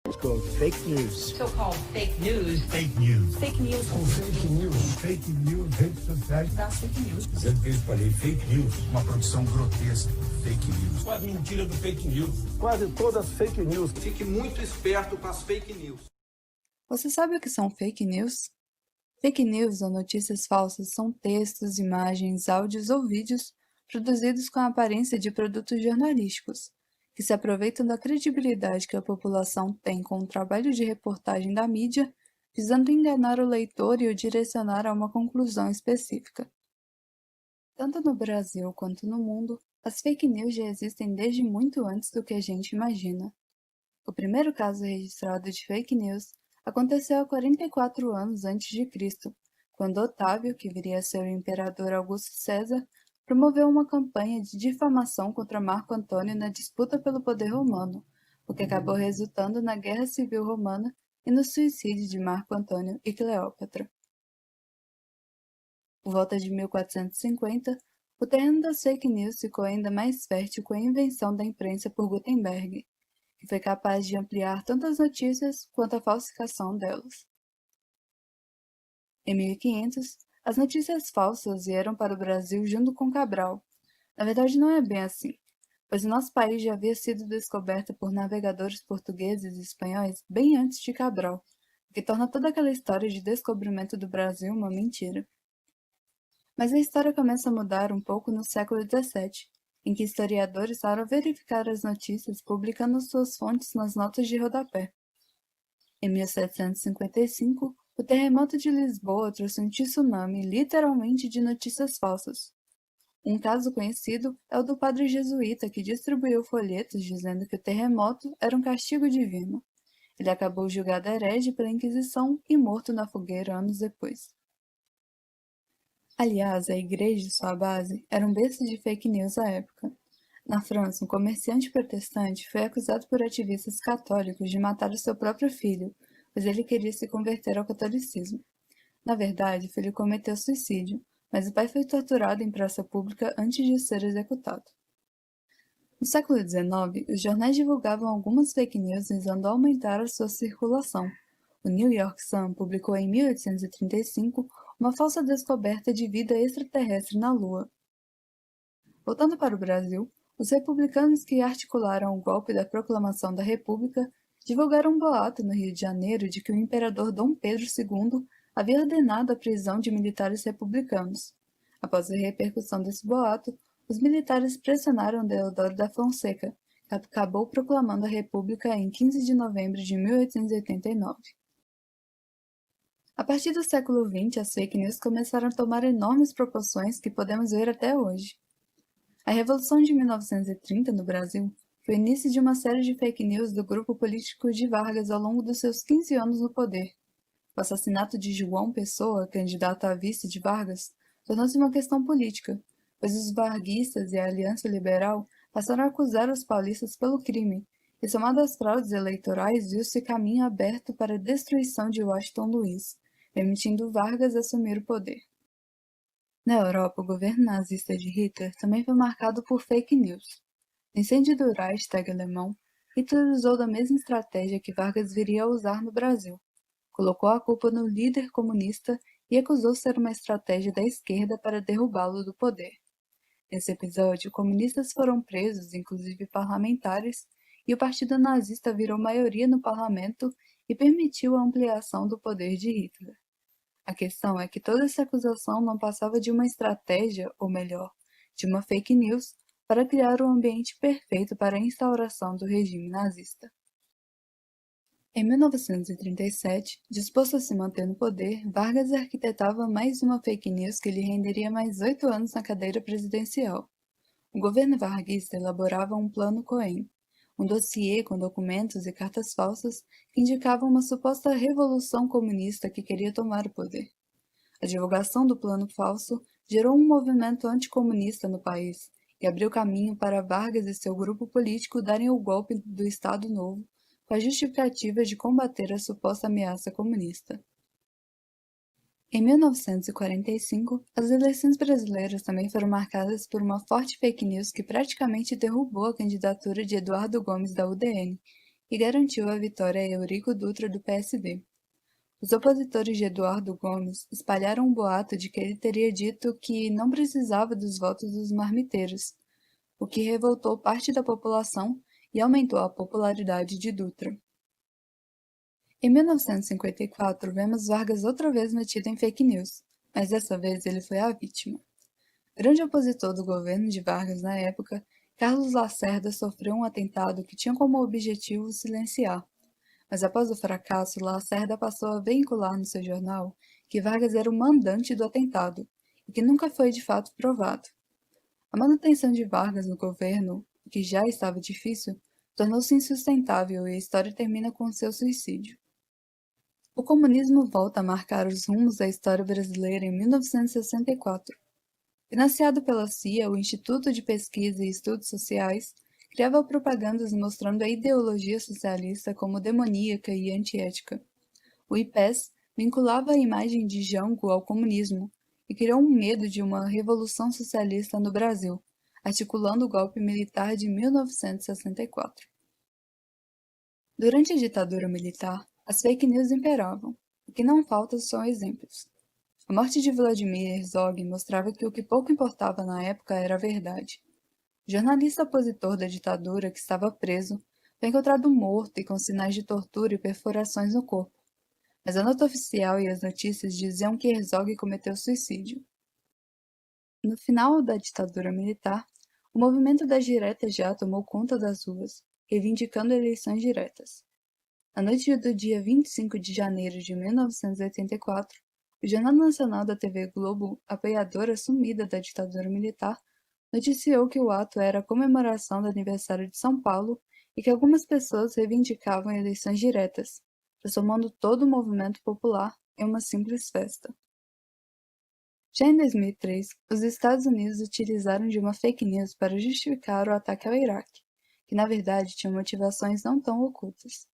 It's called fake news. So-called fake news. Fake news. Fake news. Fake news. Fake news. Redes sociais. Das fake news. Dizendo que eu espalhei fake news. Uma produção grotesca. Fake news. Quase mentira do fake news. Quase todas fake news. Fique muito esperto com as fake news. Você sabe o que são fake news? Fake news ou notícias falsas são textos, imagens, áudios ou vídeos produzidos com a aparência de produtos jornalísticos, que se aproveitam da credibilidade que a população tem com o trabalho de reportagem da mídia, visando enganar o leitor e o direcionar a uma conclusão específica. Tanto no Brasil quanto no mundo, as fake news já existem desde muito antes do que a gente imagina. O primeiro caso registrado de fake news aconteceu há 44 anos antes de Cristo, quando Otávio, que viria a ser o imperador Augusto César, promoveu uma campanha de difamação contra Marco Antônio na disputa pelo poder romano, o que acabou resultando na Guerra Civil Romana e no suicídio de Marco Antônio e Cleópatra. Por volta de 1450, o terreno das fake news ficou ainda mais fértil com a invenção da imprensa por Gutenberg, que foi capaz de ampliar tanto as notícias quanto a falsificação delas. Em 1500, as notícias falsas vieram para o Brasil junto com Cabral. Na verdade, não é bem assim, pois o nosso país já havia sido descoberto por navegadores portugueses e espanhóis bem antes de Cabral, o que torna toda aquela história de descobrimento do Brasil uma mentira. Mas a história começa a mudar um pouco no século XVII, em que historiadores passaram a verificar as notícias publicando suas fontes nas notas de rodapé. Em 1755, o terremoto de Lisboa trouxe um tsunami literalmente de notícias falsas. Um caso conhecido é o do padre jesuíta que distribuiu folhetos dizendo que o terremoto era um castigo divino. Ele acabou julgado herege pela Inquisição e morto na fogueira anos depois. Aliás, a igreja e sua base eram berço de fake news à época. Na França, um comerciante protestante foi acusado por ativistas católicos de matar o seu próprio filho, pois ele queria se converter ao catolicismo. Na verdade, o filho cometeu suicídio, mas o pai foi torturado em praça pública antes de ser executado. No século XIX, os jornais divulgavam algumas fake news visando aumentar a sua circulação. O New York Sun publicou em 1835 uma falsa descoberta de vida extraterrestre na Lua. Voltando para o Brasil, os republicanos que articularam o golpe da Proclamação da República divulgaram um boato no Rio de Janeiro de que o imperador Dom Pedro II havia ordenado a prisão de militares republicanos. Após a repercussão desse boato, os militares pressionaram Deodoro da Fonseca, que acabou proclamando a República em 15 de novembro de 1889. A partir do século XX, as fake news começaram a tomar enormes proporções que podemos ver até hoje. A Revolução de 1930 no Brasil foi o início de uma série de fake news do grupo político de Vargas ao longo dos seus 15 anos no poder. O assassinato de João Pessoa, candidato a vice de Vargas, tornou-se uma questão política, pois os varguistas e a Aliança Liberal passaram a acusar os paulistas pelo crime, e somado às fraudes eleitorais, viu-se caminho aberto para a destruição de Washington Luiz, permitindo Vargas assumir o poder. Na Europa, o governo nazista de Hitler também foi marcado por fake news. No incêndio do Reichstag alemão, Hitler usou da mesma estratégia que Vargas viria a usar no Brasil. Colocou a culpa no líder comunista e acusou ser uma estratégia da esquerda para derrubá-lo do poder. Nesse episódio, comunistas foram presos, inclusive parlamentares, e o partido nazista virou maioria no parlamento e permitiu a ampliação do poder de Hitler. A questão é que toda essa acusação não passava de uma estratégia, ou melhor, de uma fake news, para criar o ambiente perfeito para a instauração do regime nazista. Em 1937, disposto a se manter no poder, Vargas arquitetava mais uma fake news que lhe renderia mais 8 anos na cadeira presidencial. O governo varguista elaborava um plano Cohen, um dossiê com documentos e cartas falsas que indicavam uma suposta revolução comunista que queria tomar o poder. A divulgação do plano falso gerou um movimento anticomunista no país e abriu caminho para Vargas e seu grupo político darem o golpe do Estado Novo com a justificativa de combater a suposta ameaça comunista. Em 1945, as eleições brasileiras também foram marcadas por uma forte fake news que praticamente derrubou a candidatura de Eduardo Gomes da UDN e garantiu a vitória a Eurico Dutra do PSD. Os opositores de Eduardo Gomes espalharam um boato de que ele teria dito que não precisava dos votos dos marmiteiros, o que revoltou parte da população e aumentou a popularidade de Dutra. Em 1954, vemos Vargas outra vez metido em fake news, mas dessa vez ele foi a vítima. Grande opositor do governo de Vargas na época, Carlos Lacerda sofreu um atentado que tinha como objetivo o silenciar. Mas após o fracasso, Lacerda passou a veicular no seu jornal que Vargas era o mandante do atentado, e que nunca foi de fato provado. A manutenção de Vargas no governo, que já estava difícil, tornou-se insustentável e a história termina com seu suicídio. O comunismo volta a marcar os rumos da história brasileira em 1964. Financiado pela CIA, o Instituto de Pesquisa e Estudos Sociais criava propagandas mostrando a ideologia socialista como demoníaca e antiética. O IPES vinculava a imagem de Jango ao comunismo e criou um medo de uma revolução socialista no Brasil, articulando o golpe militar de 1964. Durante a ditadura militar, as fake news imperavam. O que não falta são exemplos. A morte de Vladimir Herzog mostrava que o que pouco importava na época era a verdade. O jornalista opositor da ditadura, que estava preso, foi encontrado morto e com sinais de tortura e perfurações no corpo. Mas a nota oficial e as notícias diziam que Herzog cometeu suicídio. No final da ditadura militar, o movimento das diretas já tomou conta das ruas, reivindicando eleições diretas. Na noite do dia 25 de janeiro de 1984, o Jornal Nacional da TV Globo, apoiadora assumida da ditadura militar, noticiou que o ato era a comemoração do aniversário de São Paulo e que algumas pessoas reivindicavam eleições diretas, transformando todo o movimento popular em uma simples festa. Já em 2003, os Estados Unidos utilizaram de uma fake news para justificar o ataque ao Iraque, que na verdade tinha motivações não tão ocultas.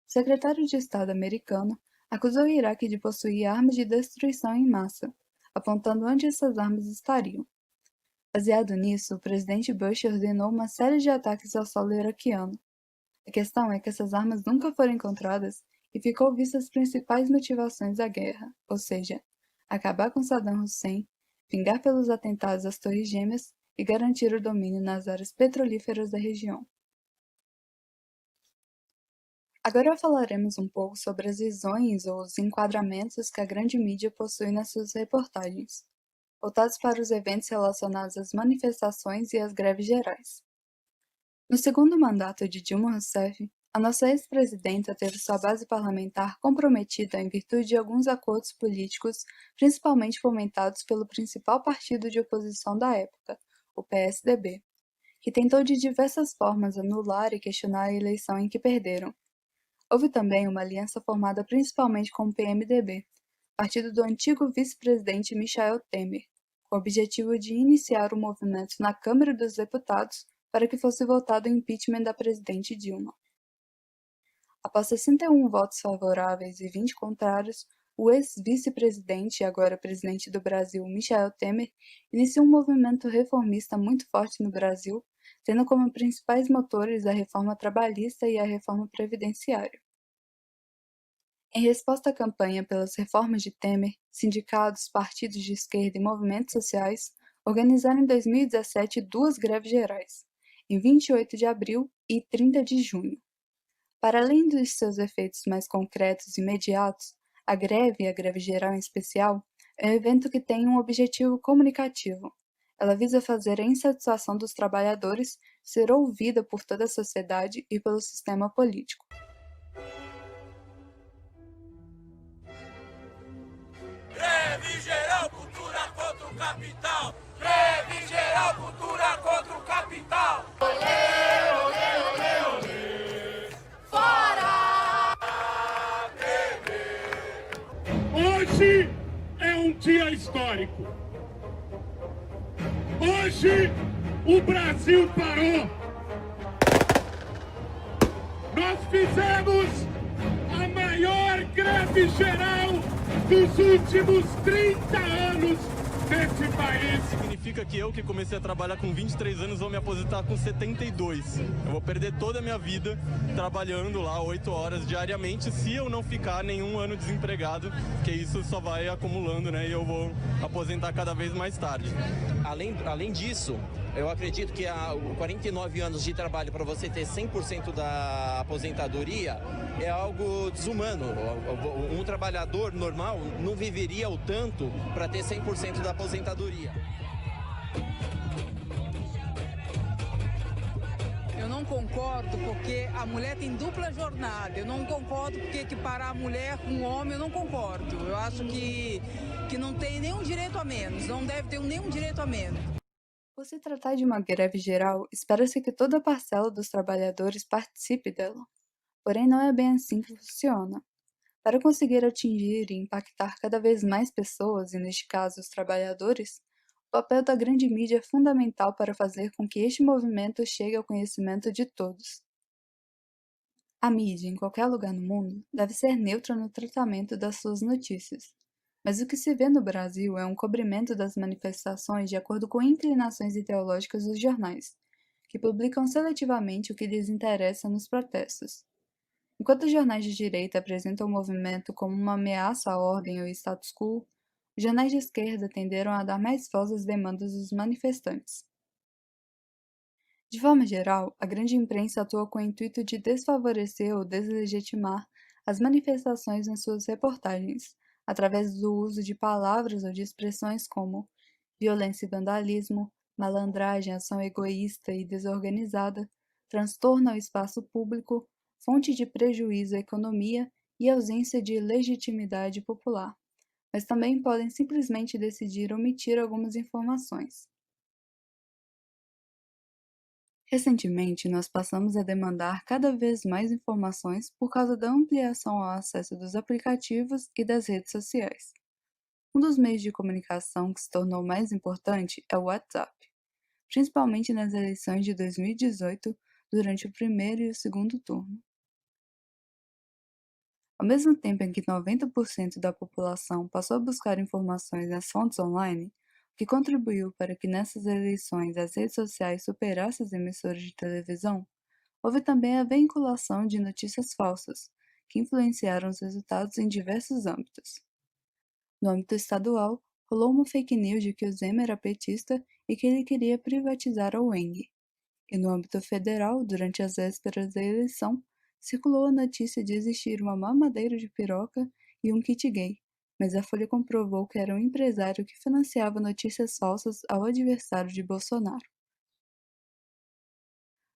O secretário de Estado americano acusou o Iraque de possuir armas de destruição em massa, apontando onde essas armas estariam. Baseado nisso, o presidente Bush ordenou uma série de ataques ao solo iraquiano. A questão é que essas armas nunca foram encontradas e ficou vista as principais motivações da guerra, ou seja, acabar com Saddam Hussein, vingar pelos atentados às Torres Gêmeas e garantir o domínio nas áreas petrolíferas da região. Agora falaremos um pouco sobre as visões ou os enquadramentos que a grande mídia possui nas suas reportagens, voltados para os eventos relacionados às manifestações e às greves gerais. No segundo mandato de Dilma Rousseff, a nossa ex-presidenta teve sua base parlamentar comprometida em virtude de alguns acordos políticos, principalmente fomentados pelo principal partido de oposição da época, o PSDB, que tentou de diversas formas anular e questionar a eleição em que perderam. Houve também uma aliança formada principalmente com o PMDB, partido do antigo vice-presidente Michel Temer, com o objetivo de iniciar o movimento na Câmara dos Deputados para que fosse votado o impeachment da presidente Dilma. Após 61 votos favoráveis e 20 contrários, o ex-vice-presidente e agora presidente do Brasil, Michel Temer, iniciou um movimento reformista muito forte no Brasil, tendo como principais motores a reforma trabalhista e a reforma previdenciária. Em resposta à campanha pelas reformas de Temer, sindicatos, partidos de esquerda e movimentos sociais organizaram em 2017 duas greves gerais, em 28 de abril e 30 de junho. Para além dos seus efeitos mais concretos e imediatos, a greve geral em especial, é um evento que tem um objetivo comunicativo. Ela visa fazer a insatisfação dos trabalhadores ser ouvida por toda a sociedade e pelo sistema político. Greve geral, cultura contra o capital! Greve geral, cultura contra o capital! Olê, olê, olê, olê! Fora! Hoje é um dia histórico. Hoje o Brasil parou. Nós fizemos a maior greve geral dos últimos 30 anos nesse país. significa que eu, que comecei a trabalhar com 23 anos, vou me aposentar com 72. Eu vou perder toda a minha vida trabalhando lá 8 horas diariamente, se eu não ficar nenhum ano desempregado, que isso só vai acumulando, né? E eu vou aposentar cada vez mais tarde. Além disso, eu acredito que 49 anos de trabalho para você ter 100% da aposentadoria é algo desumano. Um trabalhador normal não viveria o tanto para ter 100% da aposentadoria. Eu não concordo porque a mulher tem dupla jornada. Eu não concordo porque equiparar a mulher com o homem, eu não concordo. Eu acho que não tem nenhum direito a menos, não deve ter nenhum direito a menos. Por se tratar de uma greve geral, espera-se que toda a parcela dos trabalhadores participe dela. Porém, não é bem assim que funciona. Para conseguir atingir e impactar cada vez mais pessoas, e neste caso os trabalhadores, o papel da grande mídia é fundamental para fazer com que este movimento chegue ao conhecimento de todos. A mídia, em qualquer lugar no mundo, deve ser neutra no tratamento das suas notícias. Mas o que se vê no Brasil é um cobrimento das manifestações de acordo com inclinações ideológicas dos jornais, que publicam seletivamente o que lhes interessa nos protestos. Enquanto os jornais de direita apresentam o movimento como uma ameaça à ordem ou status quo, os jornais de esquerda tenderam a dar mais voz às demandas dos manifestantes. De forma geral, a grande imprensa atua com o intuito de desfavorecer ou deslegitimar as manifestações nas suas reportagens, através do uso de palavras ou de expressões como violência e vandalismo, malandragem, ação egoísta e desorganizada, transtorno ao espaço público, fonte de prejuízo à economia e ausência de legitimidade popular, mas também podem simplesmente decidir omitir algumas informações. Recentemente, nós passamos a demandar cada vez mais informações por causa da ampliação ao acesso dos aplicativos e das redes sociais. Um dos meios de comunicação que se tornou mais importante é o WhatsApp, principalmente nas eleições de 2018, durante o primeiro e o segundo turno. Ao mesmo tempo em que 90% da população passou a buscar informações nas fontes online, o que contribuiu para que nessas eleições as redes sociais superassem as emissoras de televisão, houve também a veiculação de notícias falsas, que influenciaram os resultados em diversos âmbitos. No âmbito estadual, rolou uma fake news de que o Zema era petista e que ele queria privatizar a UENG. E no âmbito federal, durante as vésperas da eleição, circulou a notícia de existir uma mamadeira de piroca e um kit gay, mas a Folha comprovou que era um empresário que financiava notícias falsas ao adversário de Bolsonaro.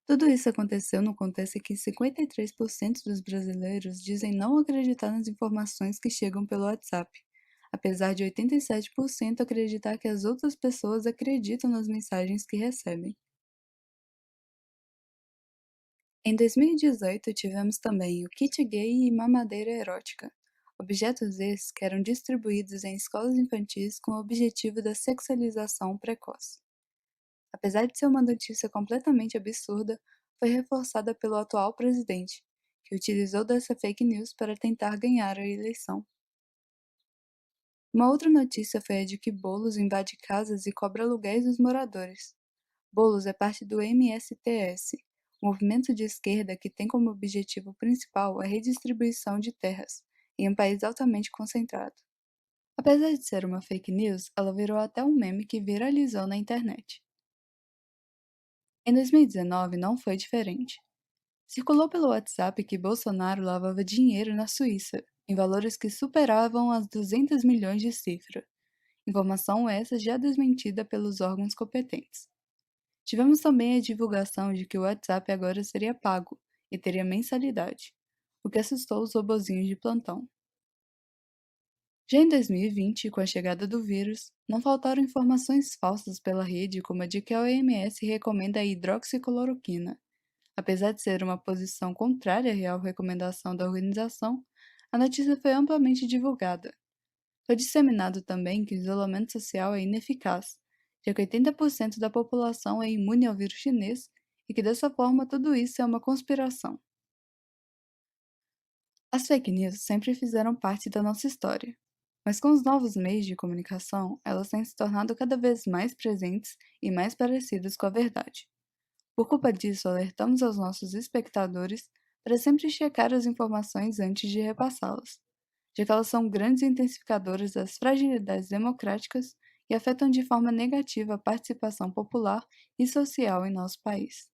Tudo isso aconteceu no contexto em que 53% dos brasileiros dizem não acreditar nas informações que chegam pelo WhatsApp, apesar de 87% acreditar que as outras pessoas acreditam nas mensagens que recebem. Em 2018, tivemos também o kit gay e mamadeira erótica, objetos esses que eram distribuídos em escolas infantis com o objetivo da sexualização precoce. Apesar de ser uma notícia completamente absurda, foi reforçada pelo atual presidente, que utilizou dessa fake news para tentar ganhar a eleição. Uma outra notícia foi a de que Boulos invade casas e cobra aluguéis dos moradores. Boulos é parte do MSTS, movimento de esquerda que tem como objetivo principal a redistribuição de terras, em um país altamente concentrado. Apesar de ser uma fake news, ela virou até um meme que viralizou na internet. Em 2019 não foi diferente. Circulou pelo WhatsApp que Bolsonaro lavava dinheiro na Suíça, em valores que superavam as 200 milhões de cifra. Informação essa já desmentida pelos órgãos competentes. Tivemos também a divulgação de que o WhatsApp agora seria pago e teria mensalidade, o que assustou os robozinhos de plantão. Já em 2020, com a chegada do vírus, não faltaram informações falsas pela rede, como a de que a OMS recomenda a hidroxicloroquina. Apesar de ser uma posição contrária à real recomendação da organização, a notícia foi amplamente divulgada. Foi disseminado também que o isolamento social é ineficaz, já que 80% da população é imune ao vírus chinês e que dessa forma tudo isso é uma conspiração. As fake news sempre fizeram parte da nossa história. Mas com os novos meios de comunicação, elas têm se tornado cada vez mais presentes e mais parecidas com a verdade. Por culpa disso, alertamos aos nossos espectadores para sempre checar as informações antes de repassá-las, já que elas são grandes intensificadoras das fragilidades democráticas e afetam de forma negativa a participação popular e social em nosso país.